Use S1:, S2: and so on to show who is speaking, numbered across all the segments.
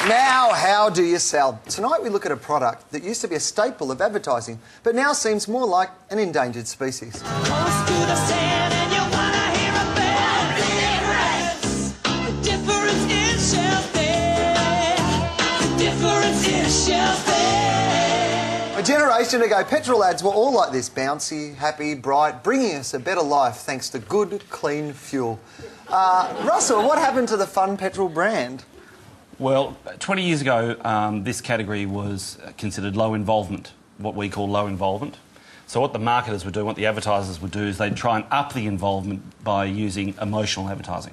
S1: Now, how do you sell? Tonight we look at a product that used to be a staple of advertising, but now seems more like an endangered species. A generation ago, petrol ads were all like this, bouncy, happy, bright, bringing us a better life thanks to good, clean fuel. Russell, what happened to the fun petrol brand?
S2: Well, 20 years ago, this category was considered low involvement, what we call low involvement. So what the marketers would do, what the advertisers would do, is they'd try and up the involvement by using emotional advertising.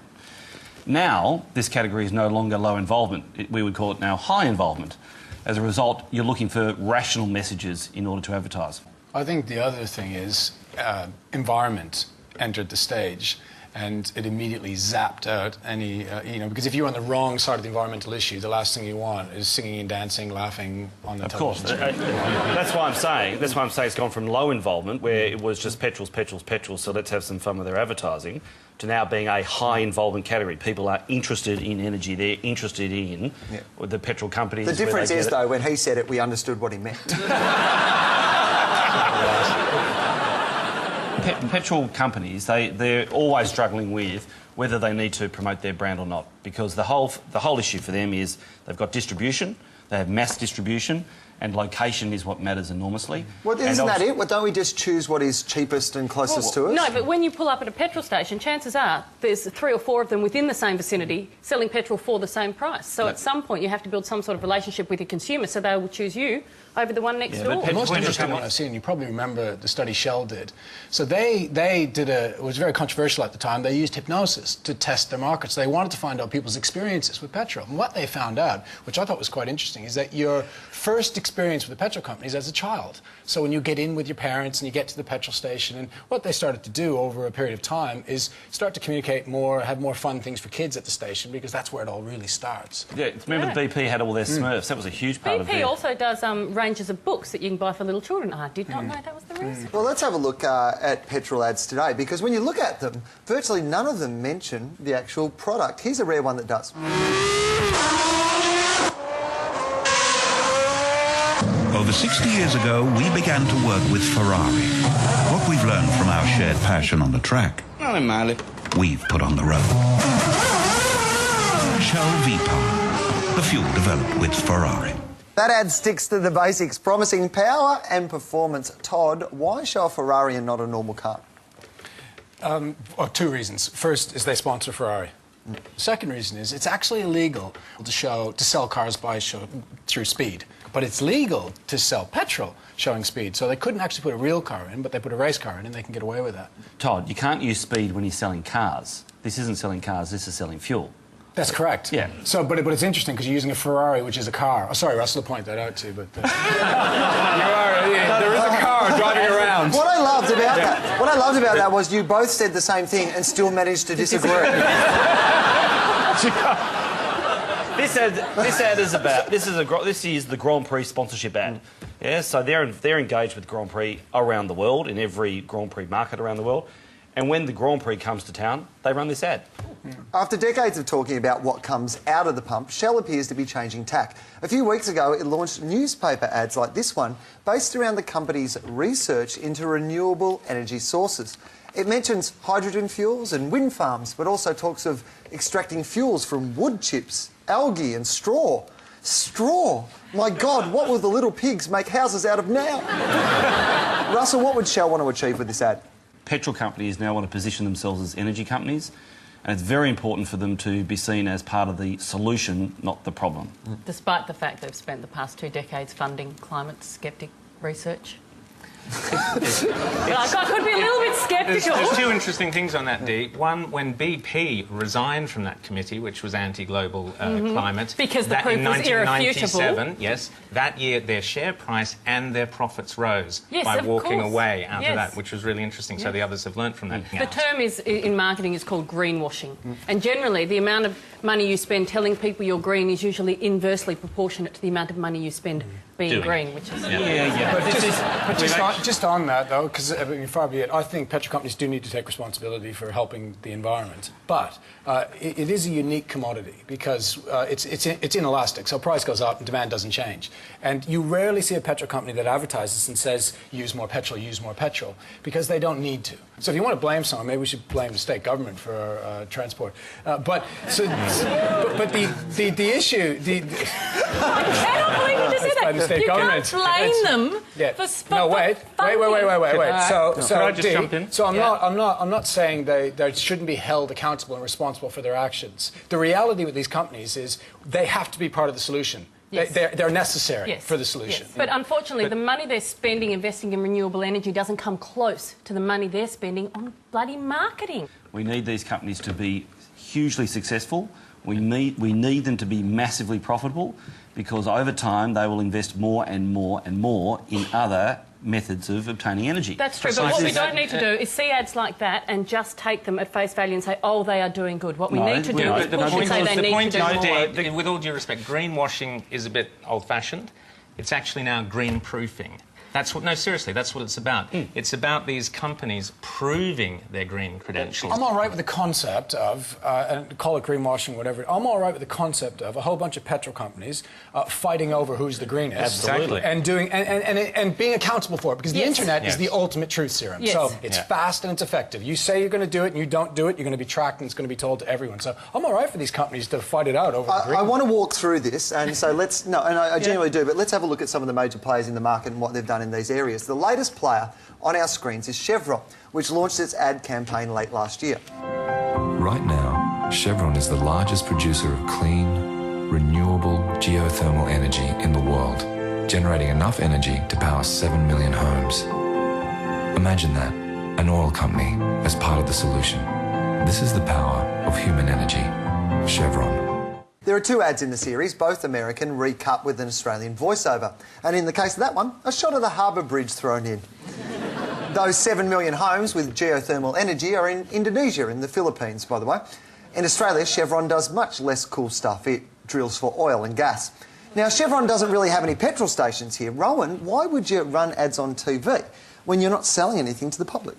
S2: Now, this category is no longer low involvement. We would call it now high involvement. As a result, you're looking for rational messages in order to advertise.
S3: I think the other thing is environment entered the stage, and it immediately zapped out any, because if you're on the wrong side of the environmental issue, the last thing you want is singing and dancing, laughing on the television screen.
S2: Of course. That's why I'm saying it's gone from low involvement, where it was just petrols, so let's have some fun with their advertising, to now being a high involvement category. People are interested in energy, they're interested in the petrol companies.
S1: The difference is, though, when he said it, we understood what he meant.
S2: Petrol companies, they're always struggling with whether they need to promote their brand or not, because the whole issue for them is they've got distribution, they have mass distribution, and location is what matters enormously.
S1: Well, isn't that it? Well, don't we just choose what is cheapest and closest to us?
S4: No, but when you pull up at a petrol station, chances are there's 3 or 4 of them within the same vicinity selling petrol for the same price. So at some point you have to build some sort of relationship with your consumer so they will choose you over the one next door.
S3: The most interesting one I've seen, you probably remember the study Shell did. So they did it was very controversial at the time, they used hypnosis to test their markets. They wanted to find out people's experiences with petrol. And what they found out, which I thought was quite interesting, is that your first experience with the petrol companies as a child. So when you get in with your parents and you get to the petrol station, and what they started to do over a period of time is start to communicate more, have more fun things for kids at the station, because that's where it all really starts.
S2: Yeah, remember BP had all their Smurfs, that was a huge part of it.
S4: BP also does ranges of books that you can buy for little children. I did not know that was the reason.
S1: Well, let's have a look at petrol ads today, because when you look at them, virtually none of them mention the actual product. Here's a rare one that does.
S5: Over 60 years ago, we began to work with Ferrari. What we've learned from our shared passion on the track, we've put on the road. Shell V-Power, the fuel developed with Ferrari.
S1: That ad sticks to the basics, promising power and performance. Todd, why Shell Ferrari and not a normal car?
S3: 2 reasons. First is they sponsor Ferrari. Second reason is it's actually illegal to sell cars through speed, but it's legal to sell petrol showing speed. So they couldn't actually put a real car in, but they put a race car in, and they can get away with that.
S2: Todd, you can't use speed when you're selling cars. This isn't selling cars, this is selling fuel.
S3: That's correct.
S2: Yeah.
S3: So, but it's interesting because you're using a Ferrari, which is a car. Oh, sorry, Russell, point that out too. But there is a car driving around.
S1: What I loved about that was you both said the same thing and still managed to disagree.
S2: This ad is about this is the Grand Prix sponsorship ad. Yeah, so they're engaged with Grand Prix around the world, in every Grand Prix market around the world. And when the Grand Prix comes to town, they run this ad.
S1: After decades of talking about what comes out of the pump, Shell appears to be changing tack. A few weeks ago, it launched newspaper ads like this one, based around the company's research into renewable energy sources. It mentions hydrogen fuels and wind farms, but also talks of extracting fuels from wood chips, algae and straw. Straw! My God, what will the little pigs make houses out of now? Russell, what would Shell want to achieve with this ad?
S2: Petrol companies now want to position themselves as energy companies, and it's very important for them to be seen as part of the solution, not the problem.
S4: Despite the fact they've spent the past 2 decades funding climate sceptic research. I could be a little bit sceptical.
S6: There's 2 interesting things on that, Dee. One, when BP resigned from that committee, which was anti-global climate...
S4: Because the proof was irrefutable.
S6: In 1997, yes, that year their share price and their profits rose by walking away out of that, which was really interesting. So the others have learnt from that.
S4: The term in marketing is called greenwashing. And generally, the amount of money you spend telling people you're green is usually inversely proportionate to the amount of money you spend being green, which is...
S3: But just on that, though, because far be it, I think petrol companies do need to take responsibility for helping the environment. But it is a unique commodity because it's inelastic, so price goes up and demand doesn't change. And you rarely see a petrol company that advertises and says, use more petrol, because they don't need to. So if you want to blame someone, maybe we should blame the state government for transport. But the issue...
S4: I cannot believe you just said that.
S3: You
S4: can't blame them for
S3: No, wait.
S6: Could I just jump in?
S3: So I'm not saying they shouldn't be held accountable and responsible for their actions. The reality with these companies is they have to be part of the solution. Yes. They're necessary for the solution.
S4: Yes. But unfortunately, the money they're spending investing in renewable energy doesn't come close to the money they're spending on bloody marketing.
S2: We need these companies to be hugely successful. We need them to be massively profitable, because over time they will invest more and more and more in other methods of obtaining energy.
S4: That's true, but what we don't need to do is see ads like that and just take them at face value and say, oh, they are doing good. What we need to do is push and say they need to do more.
S6: With all due respect, greenwashing is a bit old-fashioned. It's actually now green-proofing. That's what... No, seriously, that's what it's about. It's about these companies proving their green credentials.
S3: I'm all right with the concept of, and call it greenwashing, whatever, I'm all right with the concept of a whole bunch of petrol companies fighting over who's the greenest.
S6: Absolutely.
S3: And doing, and being accountable for it, because the internet is the ultimate truth serum. So it's fast and it's effective. You say you're going to do it and you don't do it, you're going to be tracked and it's going to be told to everyone. So I'm all right for these companies to fight it out over green.
S1: I want to walk through this, and so let's... No, and I genuinely do, but let's have a look at some of the major players in the market and what they've done in these areas. The latest player on our screens is Chevron, which launched its ad campaign late last year.
S7: Right now, Chevron is the largest producer of clean, renewable geothermal energy in the world, generating enough energy to power 7 million homes. Imagine that, an oil company as part of the solution. This is the power of human energy. Chevron.
S1: There are two ads in the series, both American, recut with an Australian voiceover. And in the case of that one, a shot of the Harbour Bridge thrown in. Those 7 million homes with geothermal energy are in Indonesia, in the Philippines, by the way. In Australia, Chevron does much less cool stuff. It drills for oil and gas. Now, Chevron doesn't really have any petrol stations here. Rowan, why would you run ads on TV when you're not selling anything to the public?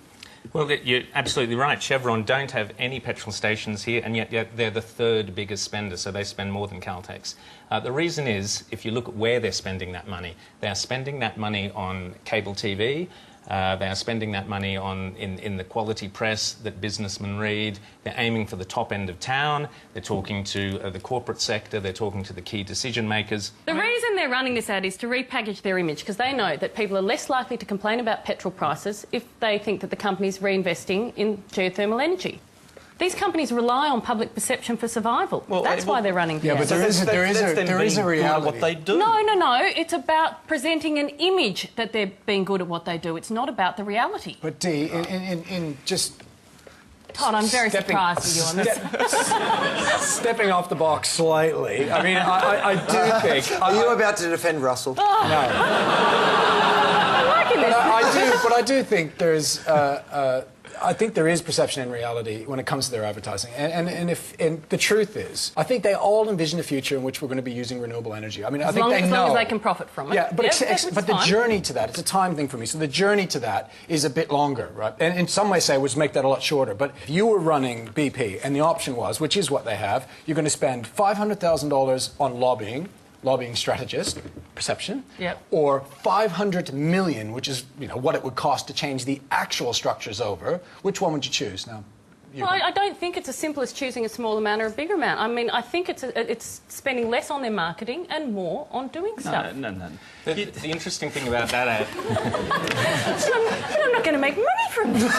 S6: Well, you're absolutely right. Chevron don't have any petrol stations here, and yet they're the third biggest spender, so they spend more than Caltex. The reason is, if you look at where they're spending that money, they are spending that money on cable TV, they are spending that money on in the quality press that businessmen read. They're aiming for the top end of town. They're talking to the corporate sector. They're talking to the key decision makers.
S4: The reason they're running this ad is to repackage their image, because they know that people are less likely to complain about petrol prices if they think that the company's reinvesting in geothermal energy. These companies rely on public perception for survival. Well, that's why they're running the ad.
S3: But there is a reality.
S2: What they do.
S4: No. It's about presenting an image that they're being good at what they do. It's not about the reality.
S3: But Dee, in just...
S4: Todd, I'm very surprised with you on this.
S3: Stepping off the box slightly. I mean, I do think...
S1: Are you about to defend Russell?
S3: No.
S4: I'm liking this.
S3: But I do think there's... I think there is perception and reality when it comes to their advertising. And the truth is, I think they all envision a future in which we're going to be using renewable energy. I mean, I think they know.
S4: As long as they can profit from it.
S3: Yeah, but the journey to that, it's a time thing for me. So the journey to that is a bit longer, right? And in some ways, I would make that a lot shorter. But if you were running BP and the option was, which is what they have, you're going to spend $500,000 on lobbying strategist, perception, or 500 million, which is what it would cost to change the actual structures over. Which one would you choose now?
S4: Well, I don't think it's as simple as choosing a small amount or a bigger amount. I mean, I think it's spending less on their marketing and more on doing stuff.
S6: No. The interesting thing about that ad...
S4: I'm not going to make money from this.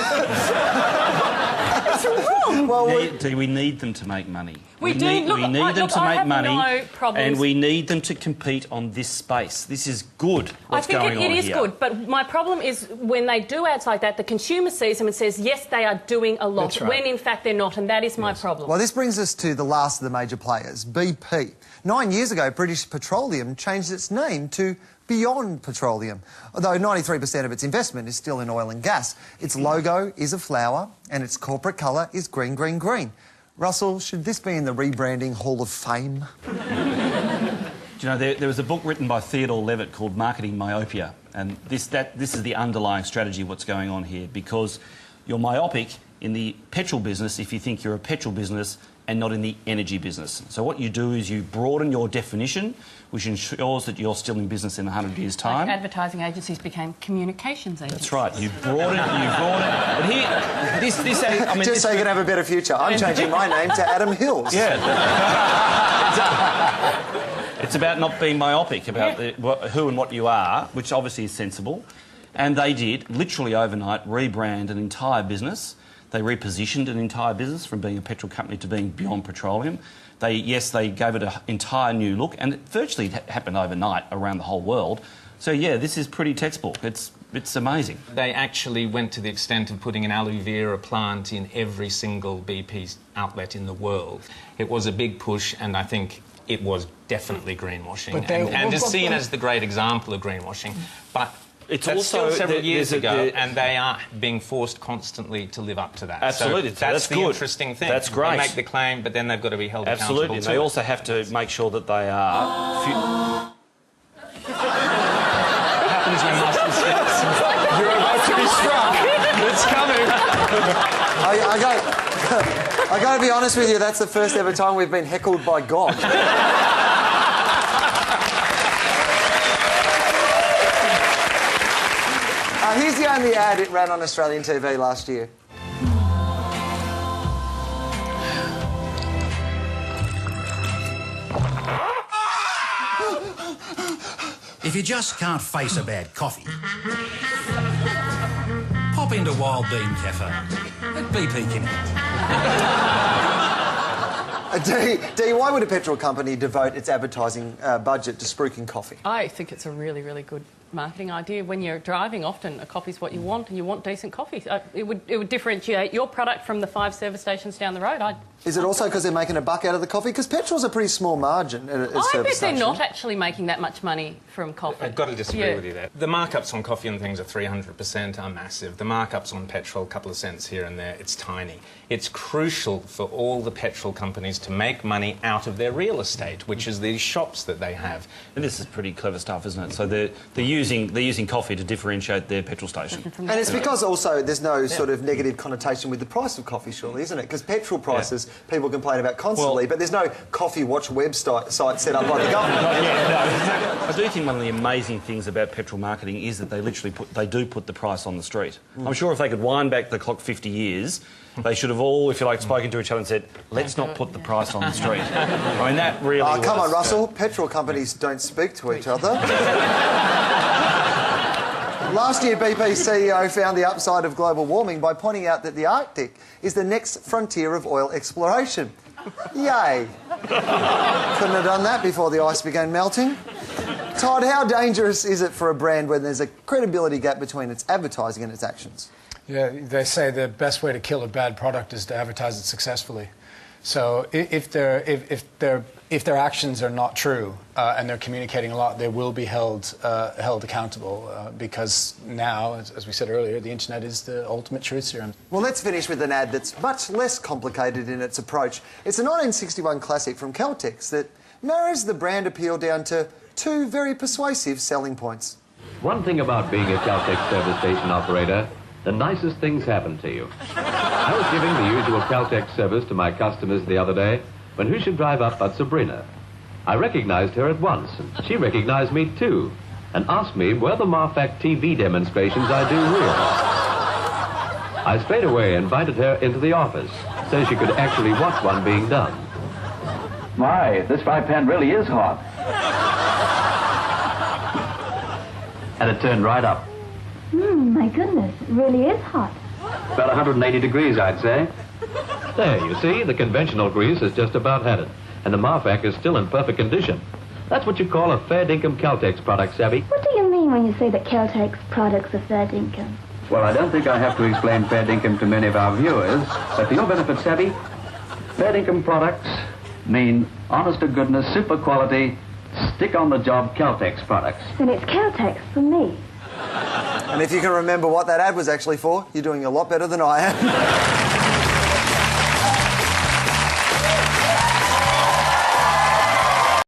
S4: It's wrong.
S2: Well, we need them to make money.
S4: We need them
S2: to make money, and we need them to compete on this space. This is good. What's going on here?
S4: I think it is good, but my problem is when they do ads like that, the consumer sees them and says, yes, they are doing a lot, when in fact they're not, and that is my problem.
S1: Well, this brings us to the last of the major players, BP. 9 years ago, British Petroleum changed its name to Beyond Petroleum, although 93% of its investment is still in oil and gas. Its logo is a flower and its corporate colour is green, green, green. Russell, should this be in the rebranding Hall of Fame?
S2: Do you know, there was a book written by Theodore Levitt called Marketing Myopia, and this is the underlying strategy of what's going on here, because you're myopic in the petrol business if you think you're a petrol business and not in the energy business. So what you do is you broaden your definition, which ensures that you're still in business in 100 years' time.
S4: Like advertising agencies became communications agencies.
S2: That's right. You broaden. But here, I mean,
S1: just so you can have a better future, I'm changing my name to Adam Hills.
S2: Yeah. It's about not being myopic about who and what you are, which obviously is sensible. And they did, literally overnight, rebrand an entire business. They repositioned an entire business from being a petrol company to being beyond petroleum. They gave it an entire new look, and it virtually happened overnight around the whole world. So, yeah, this is pretty textbook. It's amazing.
S6: They actually went to the extent of putting an aloe vera plant in every single BP outlet in the world. It was a big push, and I think it was definitely greenwashing, and is seen as the great example of greenwashing. But
S2: it's
S6: that's
S2: also
S6: still several years ago, and they are being forced constantly to live up to that.
S2: Absolutely,
S6: so that's the
S2: good.
S6: Interesting thing.
S2: That's great.
S6: They make the claim, but then they've got to be held accountable.
S2: Absolutely, they also have to make sure that they are.
S6: What happens when master steps?
S1: You're about to be struck.
S6: It's coming.
S1: I got to be honest with you, that's the first ever time we've been heckled by God. Here's the only ad it ran on Australian TV last year.
S8: If you just can't face a bad coffee, pop into Wild Bean Cafe at BP Kennedy.
S1: Dee, why would a petrol company devote its advertising budget to spruiking coffee?
S4: I think it's a really, really good marketing idea. When you're driving, often a coffee's what you want, and you want decent coffee. It would differentiate your product from the 5 service stations down the road.
S1: Is it also because they're making a buck out of the coffee? Because petrol's a pretty small margin at a service station.
S4: I bet they're not actually making that much money from coffee.
S6: I've got to disagree with you there. The markups on coffee and things are 300% are massive. The markups on petrol, a couple of cents here and there, it's tiny. It's crucial for all the petrol companies to make money out of their real estate, which is these shops that they have.
S2: And this is pretty clever stuff, isn't it? So they're using coffee to differentiate their petrol station.
S1: And it's because also there's no sort of negative connotation with the price of coffee, surely, isn't it? Because petrol prices, people complain about constantly, but there's no Coffee Watch website set up by the government.
S2: I do think one of the amazing things about petrol marketing is that they literally put the price on the street. I'm sure if they could wind back the clock 50 years, they should have all, if you like, spoken to each other and said, let's not put the price on the street. I mean, that really was...
S1: Come on, Russell. Petrol companies don't speak to each other. Last year, BP's CEO found the upside of global warming by pointing out that the Arctic is the next frontier of oil exploration. Yay. Couldn't have done that before the ice began melting. Todd, how dangerous is it for a brand when there's a credibility gap between its advertising and its actions?
S3: Yeah, they say the best way to kill a bad product is to advertise it successfully. So if their actions are not true and they're communicating a lot, they will be held accountable because now, as we said earlier, the internet is the ultimate truth serum.
S1: Well, let's finish with an ad that's much less complicated in its approach. It's a 1961 classic from Caltex that narrows the brand appeal down to 2 very persuasive selling points.
S9: One thing about being a Caltex service station operator, the nicest things happen to you. I was giving the usual Caltex service to my customers the other day when who should drive up but Sabrina. I recognized her at once, and she recognized me too, and asked me were the Marfac TV demonstrations I do real. I straight away invited her into the office so she could actually watch one being done.
S10: My, this fry pan really is hot.
S9: And it turned right up.
S11: My goodness, it really is hot.
S9: About 180 degrees, I'd say. There, you see, the conventional grease has just about had it, and the Marfac is still in perfect condition. That's what you call a fair dinkum Caltex product, Savvy.
S11: What do you mean when you say that Caltex products are fair dinkum?
S10: Well, I don't think I have to explain fair dinkum to many of our viewers, but for your benefit, Savvy, fair dinkum products mean honest-to-goodness, super quality, stick-on-the-job Caltex products.
S11: Then it's Caltex for me.
S1: And if you can remember what that ad was actually for, you're doing a lot better than I am.